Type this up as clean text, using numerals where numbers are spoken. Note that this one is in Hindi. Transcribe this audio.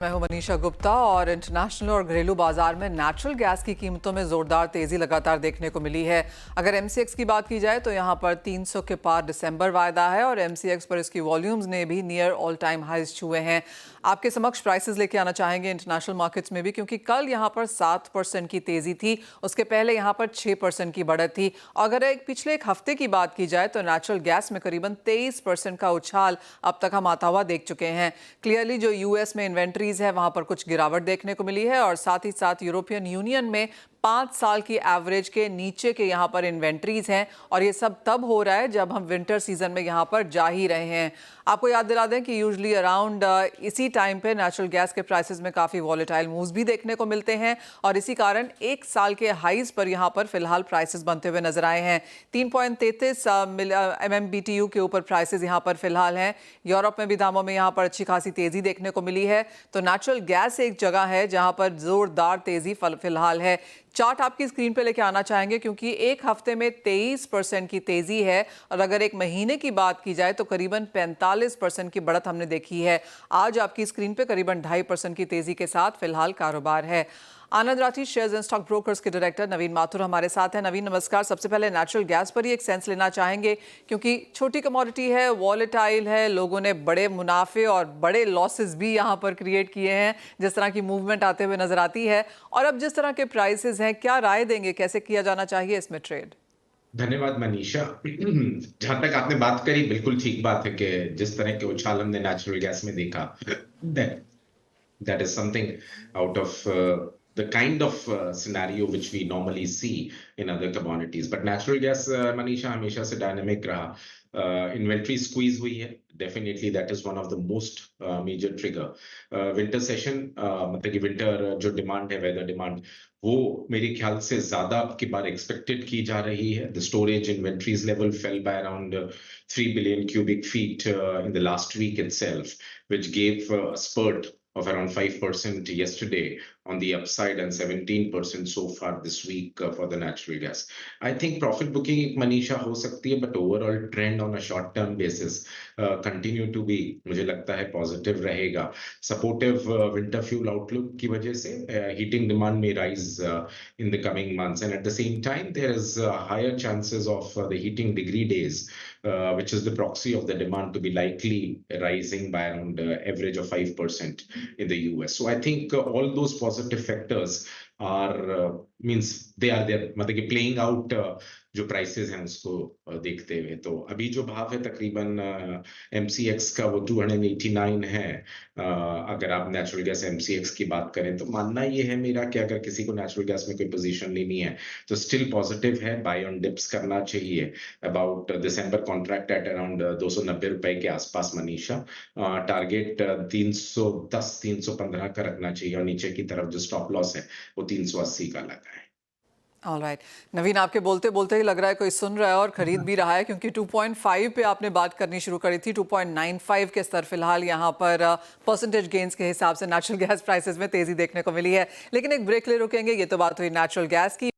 मैं हूं मनीषा गुप्ता और इंटरनेशनल और घरेलू बाजार में नेचुरल गैस की कीमतों में जोरदार तेजी लगातार देखने को मिली है। अगर एमसीएक्स की बात की जाए तो यहां पर 300 के पार दिसंबर वायदा है और एमसीएक्स पर इसकी वॉल्यूम्स ने भी नियर ऑल टाइम हाईज छुए हैं। आपके समक्ष प्राइसेस लेके आना चाहेंगे इंटरनेशनल मार्केट्स में भी, क्योंकि कल यहां पर 7% की तेजी थी, उसके पहले यहां पर 6% की बढ़त थी। अगर पिछले एक हफ्ते की बात की जाए तो नेचुरल गैस में करीबन 23% का उछाल अब तक हम आता हुआ देख चुके हैं। क्लियरली जो यूएस में इन्वेंट्री है वहां पर कुछ गिरावट देखने को मिली है और साथ ही साथ यूरोपियन यूनियन में 5 साल की एवरेज के नीचे के यहां पर इन्वेंट्रीज हैं और ये सब तब हो रहा है जब हम विंटर सीजन में यहां पर जा ही रहे हैं। आपको याद दिला दें कि यूजुअली अराउंड इसी टाइम पे नेचुरल गैस के प्राइसेस में काफी वॉलेटाइल मूव्स भी देखने को मिलते हैं और इसी कारण एक साल के हाईज पर यहां पर फिलहाल प्राइसेस बनते हुए नजर आए हैं। 3.33 MMBTU के ऊपर प्राइसेस यहां पर फिलहाल हैं। यूरोप में भी दामों में यहां पर अच्छी खासी तेजी देखने को मिली है। तो नेचुरल गैस एक जगह है जहां पर जोरदार तेजी फिलहाल है। चार्ट आपकी स्क्रीन पे लेके आना चाहेंगे क्योंकि एक हफ्ते में 23% की तेजी है और अगर एक महीने की बात की जाए तो करीबन 45% की बढ़त हमने देखी है। आज आपकी स्क्रीन पे करीबन 2.5% की तेजी के साथ फिलहाल कारोबार है। Anand Rathi shares and stock brokers के डायरेक्टर नवीन माथुर हमारे साथ हैं। नवीन नमस्कार। सबसे पहले नेचुरल गैस पर ही एक सेंस लेना चाहेंगे क्योंकि छोटी कमोडिटी है, वॉलेटाइल है, लोगों ने बड़े मुनाफे और बड़े लॉसेस भी यहां पर क्रिएट किए हैं जिस तरह की मूवमेंट आते हुए नजर आती है, और अब जिस तरह के प्राइसेस हैं, क्या राय देंगे, कैसे किया जाना चाहिए इसमें ट्रेड? धन्यवाद मनीषा। जहां तक आपने बात करी, बिल्कुल ठीक बात है कि जिस तरह के उछाल हमने नेचुरल गैस में देखा, that that is something out of the kind of scenario which we normally see in other commodities. But natural gas, Manisha, हमेशा से dynamic रहा। Inventory squeeze हुई है, definitely that is one of the most major trigger. Winter session, मतलब कि winter जो demand है, weather demand, वो मेरे ख्याल से ज्यादा अब की बार एक्सपेक्टेड की जा रही है। The storage inventories level fell by around 3 billion cubic feet in the last week itself, which gave a spurt of around 5% yesterday on the upside and 17% so far this week for the natural gas. I think profit booking एक मनीषा हो सकती है, but overall trend on a short term basis continue to be, मुझे लगता है पॉजिटिव रहेगा। Supportive winter fuel outlook की वजह से heating demand may rise in the coming months, and at the same time there is higher chances of the heating degree days, which is the proxy of the demand, to be likely rising by around average of 5% in the US. So I think all those positive factors are means they are there, मतलब कि playing out जो प्राइसेस हैं उसको देखते हुए। तो अभी जो भाव है तकरीबन एमसीएक्स का वो 289 है। अगर आप नेचुरल गैस एमसीएक्स की बात करें तो मानना ये है मेरा कि अगर किसी को नेचुरल गैस में कोई पोजीशन लेनी है तो स्टिल पॉजिटिव है, बाय ऑन डिप्स करना चाहिए। About December contract at around 290 रुपए के आसपास मनीषा। टारगेट 310 315 का रखना चाहिए और नीचे की तरफ जो स्टॉप लॉस है वो 380 का लगा है। ऑलराइट नवीन, आपके बोलते बोलते ही लग रहा है कोई सुन रहा है और खरीद भी रहा है, क्योंकि 2.5 पे आपने बात करनी शुरू करी थी। 2.95 के स्तर फिलहाल यहाँ पर परसेंटेज गेंस के हिसाब से नेचुरल गैस प्राइसेस में तेजी देखने को मिली है। लेकिन एक ब्रेक ले रुकेंगे। ये तो बात हुई नेचुरल गैस की।